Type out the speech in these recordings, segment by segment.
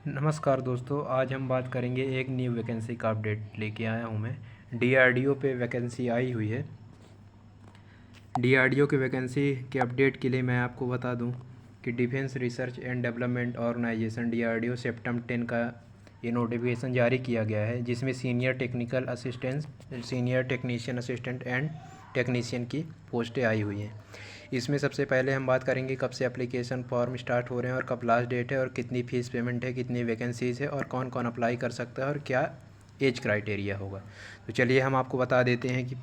नमस्कार दोस्तों, आज हम बात करेंगे एक न्यू वैकेंसी का अपडेट लेके आया हूँ मैं। डीआरडीओ पे वैकेंसी आई हुई है। डीआरडीओ के वैकेंसी के अपडेट के लिए मैं आपको बता दूं कि defence research and development organisation DRDO सितंबर 10 का ये नोटिफिकेशन जारी किया गया है, जिसमें senior technical assistant, senior technician assistant and technician की पोस्टें आई हुई हैं। इसमें सबसे पहले हम बात करेंगे कब से एप्लीकेशन फॉर्म स्टार्ट हो रहे हैं और कब लास्ट डेट है और कितनी फ़ीस पेमेंट है, कितनी वैकेंसीज़ है और कौन कौन अप्लाई कर सकता है और क्या एज क्राइटेरिया होगा। तो चलिए हम आपको बता देते हैं कि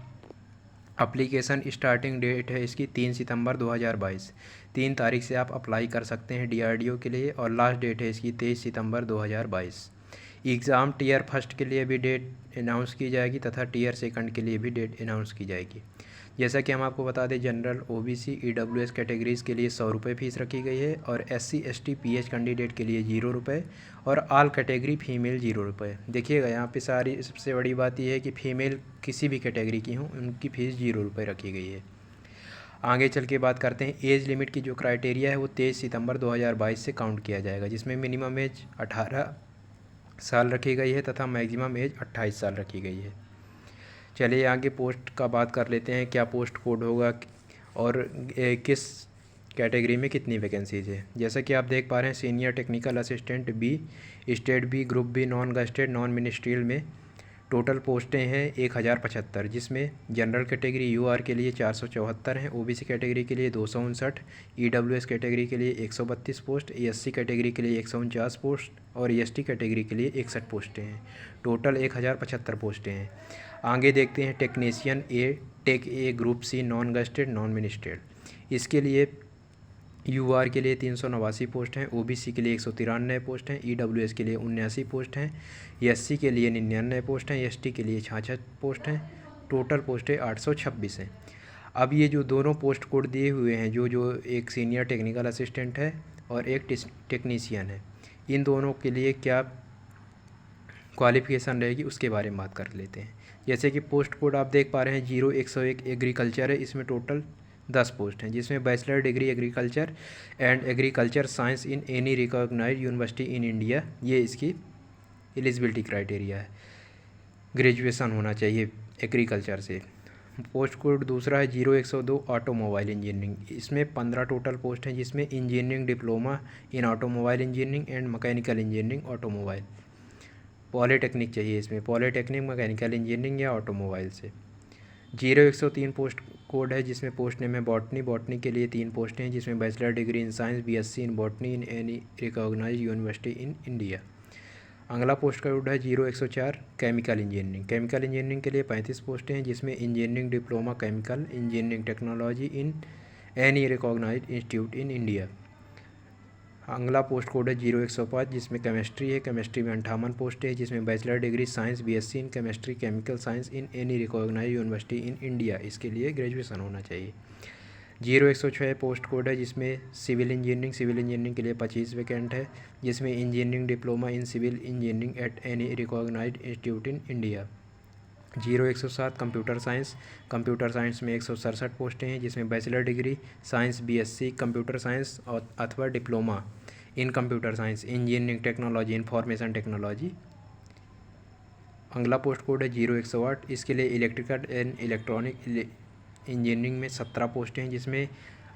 एप्लीकेशन स्टार्टिंग डेट है इसकी 3 सितंबर 2022। 3 तारीख से आप अप्लाई कर सकते हैं डीआरडीओ के लिए और लास्ट डेट है इसकी 23 सितंबर 2022। एग्ज़ाम टीयर फर्स्ट के लिए भी डेट अनाउंस की जाएगी तथा टीयर सेकंड के लिए भी डेट अनाउंस की जाएगी। जैसा कि हम आपको बता दें, जनरल ओबीसी ईडब्ल्यूएस कैटेगरीज़ के लिए 100 रुपये फ़ीस रखी गई है और एससी एसटी पीएच कैंडिडेट के लिए 0 रुपये और ऑल कैटेगरी फीमेल 0 रुपये। देखिएगा यहाँ पे सारी सबसे बड़ी बात यह है कि फ़ीमेल किसी भी कैटेगरी की हों उनकी फ़ीस 0 रुपये रखी गई है। आगे चल के बात करते हैं एज लिमिट की। जो क्राइटेरिया है वो 23 सितंबर 2022 से काउंट किया जाएगा, जिसमें मिनिमम एज 18 साल रखी गई है तथा मैक्सिमम एज 28 साल रखी गई है। चलिए आगे पोस्ट का बात कर लेते हैं, क्या पोस्ट कोड होगा और किस कैटेगरी में कितनी वैकेंसीज है। जैसा कि आप देख पा रहे हैं, senior technical assistant B, state B, group B, non gazetted, non ministerial में टोटल पोस्टें हैं 1075, जिसमें जनरल कैटेगरी यूआर के लिए 474 हैं, ओबीसी कैटेगरी के लिए 259, ईडब्ल्यूएस कैटेगरी के लिए 132 पोस्ट, एससी कैटेगरी के लिए 149 पोस्ट और एसटी कैटेगरी के लिए 61 पोस्टें हैं। टोटल 1075 पोस्टें हैं। आगे देखते हैं technician A, tech A, group C, non gazetted, non ministerial. इसके लिए यूआर के लिए 389 पोस्ट हैं, ओबीसी के लिए 193 पोस्ट हैं, ईडब्ल्यूएस के लिए 79 पोस्ट हैं, एससी के लिए 99 पोस्ट हैं, एसटी के लिए 66 पोस्ट हैं। टोटल पोस्टें 826 हैं। अब ये जो दोनों पोस्ट कोड दिए हुए हैं, जो एक सीनियर टेक्निकल असिस्टेंट है और एक टेक्नीशियन है, इन दोनों के लिए क्या क्वालिफ़िकेशन रहेगी उसके बारे में बात कर लेते हैं। जैसे कि पोस्ट कोड आप देख पा रहे हैं 0101 एग्रीकल्चर है। इसमें टोटल 10 पोस्ट हैं, जिसमें bachelor degree agriculture and agriculture science in any recognised university in India, ये इसकी एलिजिबिलिटी क्राइटेरिया है। ग्रेजुएशन होना चाहिए एग्रीकल्चर से। पोस्ट कोड दूसरा है 0102 ऑटोमोबाइल इंजीनियरिंग। इसमें 15 टोटल पोस्ट हैं, जिसमें engineering diploma in automobile engineering and mechanical engineering automobile. Polytechnic चाहिए इसमें, पॉलीटेक्निक, मैकेनिकल इंजीनियरिंग या ऑटोमोबाइल से। 0103 पोस्ट कोड है, जिसमें पोस्ट नेम है बॉटनी। बॉटनी के लिए 3 पोस्टें हैं, जिसमें bachelor degree in science, BSc in botany in any recognised university in India. अगला पोस्ट कोड है 0104 केमिकल इंजीनियरिंग। केमिकल इंजीनियरिंग के लिए 35 पोस्टें हैं, जिसमें engineering diploma chemical engineering technology in any recognised institute in India. अगला पोस्ट कोड है 0105, जिसमें केमिस्ट्री है। केमिस्ट्री में 58 पोस्टें हैं, जिसमें bachelor degree science, BSc in chemistry, chemical science in any recognised university in India, इसके लिए ग्रेजुएशन होना चाहिए। 0106 पोस्ट कोड है, जिसमें सिविल इंजीनियरिंग। सिविल इंजीनियरिंग के लिए 25 वैकेंट है, जिसमें engineering diploma in civil engineering at any recognised institute in India. 0107 computer science. Computer science में 167 पोस्टें हैं, जिसमें bachelor degree science, BSc computer science और अथवा diploma in computer science, engineering technology, information technology. अगला पोस्ट कोड है 0108। इसके लिए इलेक्ट्रिकल एंड इलेक्ट्रॉनिक इंजीनियरिंग में 17 पोस्टें हैं, जिसमें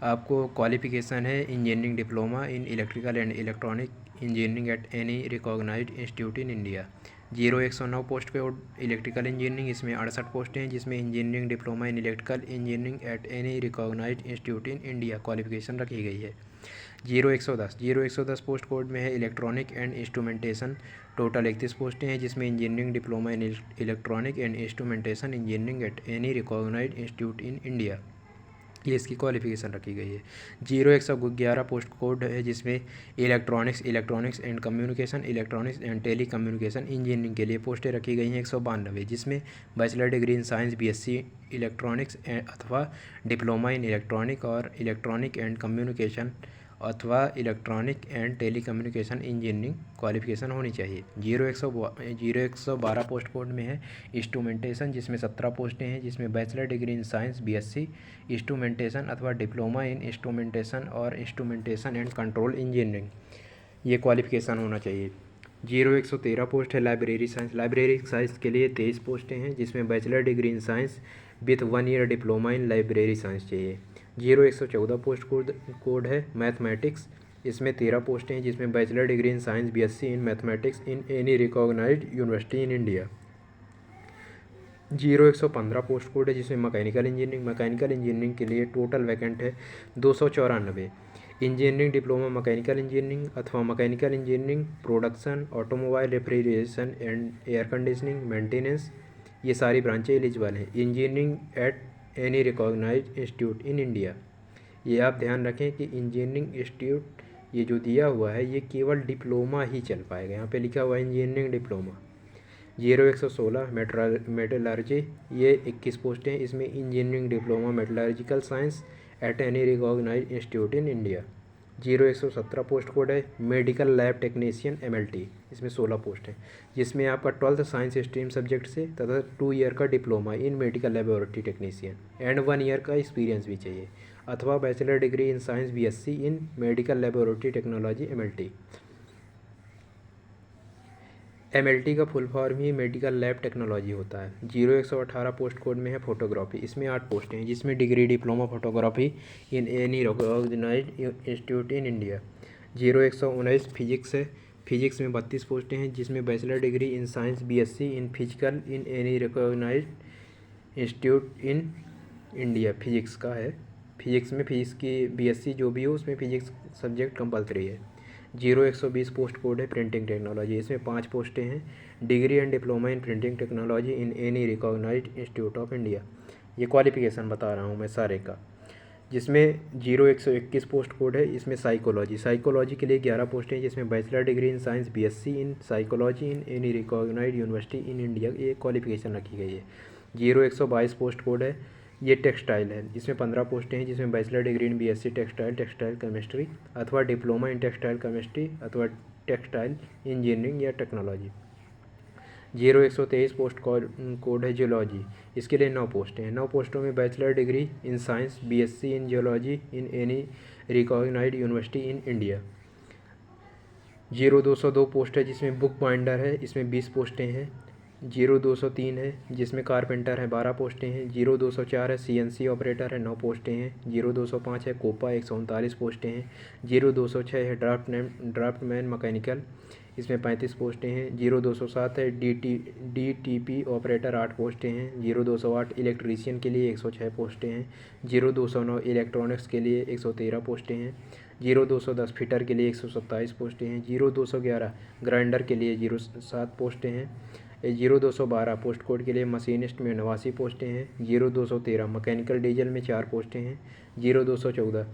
आपको क्वालिफिकेशन है engineering diploma in electrical and electronic engineering at any recognised institute in India. 0109 post code electrical engineering. इसमें 68 पोस्टें हैं, जिसमें engineering diploma in electrical engineering at any recognised institute in India qualification रखी गई है। 0110 पोस्ट कोड में है electronic and instrumentation. Total 31 पोस्टें हैं, जिसमें engineering diploma in electronic and instrumentation engineering at any recognised institute in India, ये इसकी क्वालिफिकेशन रखी गई है। 0111 पोस्ट कोड है, जिसमें electronics and communication, electronics and telecommunication engineering के लिए पोस्टें रखी गई हैं 192, जिसमें bachelor degree in science, BSc electronics अथवा डिप्लोमा इन इलेक्ट्रॉनिक और इलेक्ट्रॉनिक एंड कम्युनिकेशन अथवा electronic and telecommunication engineering qualification होनी चाहिए। 0112 पोस्ट कोड में है इंस्ट्रूमेंटेशन, जिसमें 17 पोस्टें हैं, जिसमें bachelor degree in science, BSc instrumentation अथवा डिप्लोमा इन इंस्ट्रूमेंटेशन और इंस्ट्रूमेंटेशन एंड कंट्रोल इंजीनियरिंग, ये क्वालिफिकेशन होना चाहिए। 0113 पोस्ट है लाइब्रेरी साइंस। लाइब्रेरी साइंस के लिए 23 पोस्टें हैं, जिसमें bachelor degree in science with 1 year diploma in library science चाहिए। 0114 पोस्ट कोड है मैथमेटिक्स। इसमें 13 पोस्टें हैं, जिसमें bachelor degree in science BSc in mathematics in any recognised university in India. 0115 post code है, जिसमें मैकेनिकल इंजीनियरिंग के लिए टोटल वैकेंट है 294। इंजीनियरिंग डिप्लोमा मैकेनिकल इंजीनियरिंग अथवा mechanical engineering production, automobile, refrigeration and air conditioning, maintenance, ये सारी ब्रांचें eligible हैं। Engineering at any recognised institute in India. ये आप ध्यान रखें कि इंजीनियरिंग इंस्टीट्यूट ये जो दिया हुआ है ये केवल डिप्लोमा ही चल पाएगा। यहाँ पे लिखा हुआ है इंजीनियरिंग डिप्लोमा। 0116 मेटलर्जी, ये 21 पोस्टें हैं, इसमें engineering diploma metallurgical science at any recognised institute in India. 0117 post code है मेडिकल लैब टेक्नीशियन MLT, इसमें 16 पोस्ट हैं, जिसमें आपका 12th साइंस स्ट्रीम सब्जेक्ट से तथा 2 ईयर का diploma in medical laboratory technician and 1 year का एक्सपीरियंस भी चाहिए, अथवा bachelor degree in science BSc in medical laboratory technology MLT। MLT का फुल फॉर्म ही मेडिकल लैब टेक्नोलॉजी होता है। 0118 पोस्ट कोड में है फोटोग्राफी, इसमें 8 पोस्टें हैं, जिसमें degree diploma photography in any recognised institute in India. 0119 physics है। फिजिक्स में 32 पोस्टें हैं, जिसमें bachelor degree in science BSc in physical in any recognised institute in India physics का है। फिजिक्स में फिजिक्स की BSc जो भी हो उसमें फिजिक्स सब्जेक्ट कंपलसरी है। 0120 पोस्ट कोड है प्रिंटिंग टेक्नोलॉजी, इसमें 5 पोस्टें हैं, degree and diploma in printing technology in any recognised institute of India. ये क्वालिफिकेशन बता रहा हूँ मैं सारे का। जिसमें 0121 पोस्ट कोड है, इसमें साइकोलॉजी के लिए 11 पोस्टें हैं, जिसमें bachelor degree in science BSc in psychology in any recognised university in India, ये क्वालिफिकेशन रखी गई है। 0122 पोस्ट कोड है, ये टेक्सटाइल है, इसमें 15 पोस्टें हैं, जिसमें bachelor degree in BSc textile chemistry अथवा डिप्लोमा इन टेक्सटाइल केमिस्ट्री अथवा टेक्सटाइल इंजीनियरिंग या टेक्नोलॉजी। 0123 पोस्ट कोड है जियोलॉजी, इसके लिए 9 पोस्टें हैं। 9 पोस्टों में bachelor degree in science BSc in geology in any recognised university in India. 0202 post है, जिसमें बुक बाइंडर है, इसमें 20 पोस्टें हैं। 0203 है, जिसमें कारपेंटर है, 12 पोस्टें हैं। 0204 है CNC ऑपरेटर है, 9 पोस्टें हैं। 0205 है कोपा, 139 पोस्टें हैं। 0206 है ड्राफ्टमैन मैकेनिकल, इसमें 35 पोस्टें हैं। 0207 है DTP ऑपरेटर, 8 पोस्टें हैं। 0208 इलेक्ट्रीशियन के लिए 106 पोस्टें हैं। 0209 इलेक्ट्रॉनिक्स के लिए 113 पोस्टें हैं। 0210 फिटर के लिए 127 पोस्टें हैं। 0211 ग्राइंडर के लिए 07 पोस्टें हैं। 0212 पोस्ट कोड के लिए मशीनिस्ट में 89 पोस्टें हैं। 0213 मैकेनिकल डीजल में 4 पोस्टें हैं। 0214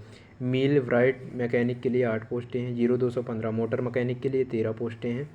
मिल राइट मैकेनिक के लिए 8 पोस्टें हैं। 0215 मोटर मैकेनिक के लिए 13 पोस्टें हैं।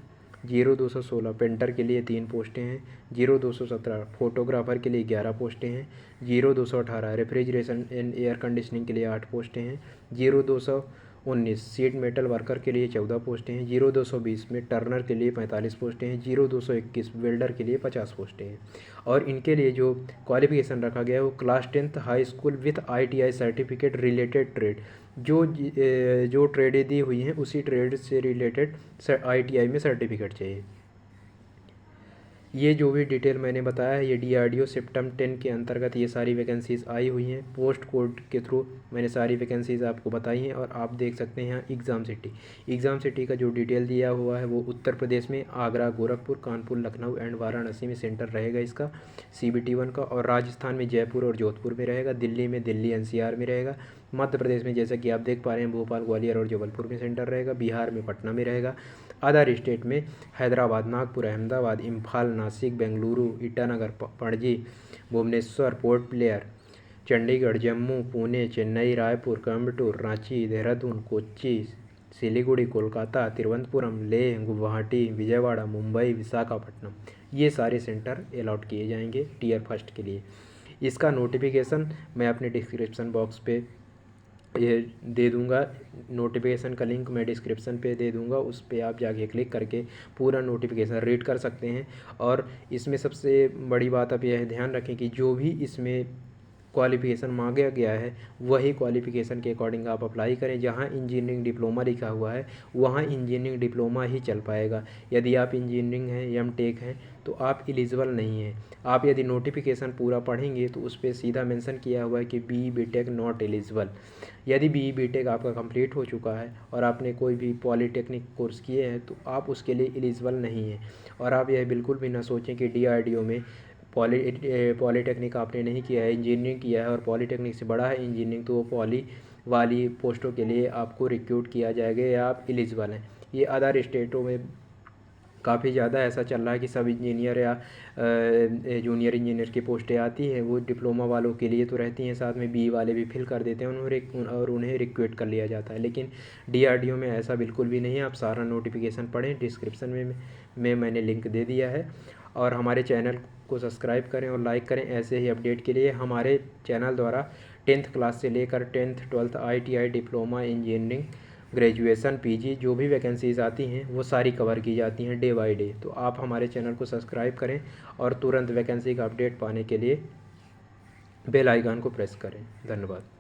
0216 पेंटर के लिए 3 पोस्टें हैं। 0217 फोटोग्राफर के लिए 11 पोस्टें हैं। 0218 रेफ्रिजरेशन एंड एयर कंडीशनिंग के लिए 8 पोस्टें हैं। 0219 सीट मेटल वर्कर के लिए 14 पोस्टें हैं। 0220 में टर्नर के लिए 45 पोस्टें हैं। 0221 वेल्डर के लिए 50 पोस्टें हैं। और इनके लिए जो क्वालिफिकेशन रखा गया है वो class 10th high school with ITI certificate related trade, जो ट्रेडें दी हुई हैं उसी ट्रेड से रिलेटेड ITI में सर्टिफिकेट चाहिए। ये जो भी डिटेल मैंने बताया है ये DRDO सिप्टम 10 के अंतर्गत ये सारी वैकेंसीज़ आई हुई हैं। पोस्ट कोड के थ्रू मैंने सारी वैकेंसीज़ आपको बताई हैं। और आप देख सकते हैं यहाँ एग्ज़ाम सिटी का जो डिटेल दिया हुआ है वो उत्तर प्रदेश में आगरा, गोरखपुर, कानपुर, लखनऊ एंड वाराणसी में सेंटर रहेगा इसका CBT 1 का। और राजस्थान में जयपुर और जोधपुर में रहेगा। दिल्ली में दिल्ली NCR में रहेगा। मध्य प्रदेश में जैसा कि आप देख पा रहे हैं भोपाल, ग्वालियर और जबलपुर में सेंटर रहेगा। बिहार में पटना में रहेगा। अदर स्टेट में हैदराबाद, नागपुर, अहमदाबाद, इम्फाल, नासिक, बेंगलुरु, ईटानगर, पणजी, भुवनेश्वर, पोर्ट ब्लेयर, चंडीगढ़, जम्मू, पुणे, चेन्नई, रायपुर, कोयम्बटूर, रांची, देहरादून, कोच्चि, सिलीगुड़ी, कोलकाता, तिरुवनंतपुरम, लेह, गुवाहाटी, विजयवाड़ा, मुंबई, विशाखापट्टनम, ये सारे सेंटर अलॉट किए जाएंगे Tier 1 के लिए। इसका नोटिफिकेशन मैं अपने डिस्क्रिप्शन बॉक्स पे ये दे दूंगा। नोटिफिकेशन का लिंक मैं डिस्क्रिप्शन पे दे दूंगा, उस पर आप जाके क्लिक करके पूरा नोटिफिकेशन रीड कर सकते हैं। और इसमें सबसे बड़ी बात आप यह ध्यान रखें कि जो भी इसमें क्वालिफ़िकेशन मांगा गया है वही क्वालिफ़िकेशन के अकॉर्डिंग आप अप्लाई करें। जहाँ इंजीनियरिंग डिप्लोमा लिखा हुआ है वहाँ इंजीनियरिंग डिप्लोमा ही चल पाएगा। यदि आप इंजीनियरिंग हैं एमटेक हैं तो आप एलिजिबल नहीं हैं। आप यदि नोटिफिकेशन पूरा पढ़ेंगे तो उस पर सीधा मेंशन किया हुआ है कि बीई बीटेक नॉट एलिजिबल। यदि बीई बीटेक आपका कंप्लीट हो चुका है और आपने कोई भी पॉलीटेक्निक कोर्स किए हैं तो आप उसके लिए एलिजिबल नहीं हैं। और आप यह बिल्कुल भी ना सोचें कि डीआरडीओ में पॉलीटेक्निक आपने नहीं किया है, इंजीनियरिंग किया है और पॉलीटेक्निक से बड़ा है इंजीनियरिंग, तो वो पॉली वाली पोस्टों के लिए आपको रिक्रूट किया जाएगा या आप एलिजिबल हैं। ये अदर स्टेटों में काफ़ी ज़्यादा ऐसा चल रहा है कि सब इंजीनियर या जूनियर इंजीनियर की पोस्टें आती हैं, वो डिप्लोमा वालों के लिए तो रहती हैं, साथ में बी वाले भी फिल कर देते हैं और उन्हें रिक्रूट कर लिया जाता है। लेकिन डीआरडीओ में ऐसा बिल्कुल भी नहीं है। आप सारा नोटिफिकेशन पढ़ें, डिस्क्रिप्शन में मैंने लिंक दे दिया है। और हमारे चैनल को सब्सक्राइब करें और लाइक करें। ऐसे ही अपडेट के लिए हमारे चैनल द्वारा 10th क्लास से लेकर 10th 12th ITI diploma engineering graduation PG जो भी वैकेंसीज़ आती हैं वो सारी कवर की जाती हैं डे बाय डे। तो आप हमारे चैनल को सब्सक्राइब करें और तुरंत वैकेंसी का अपडेट पाने के लिए बेल आइकन को प्रेस करें। धन्यवाद।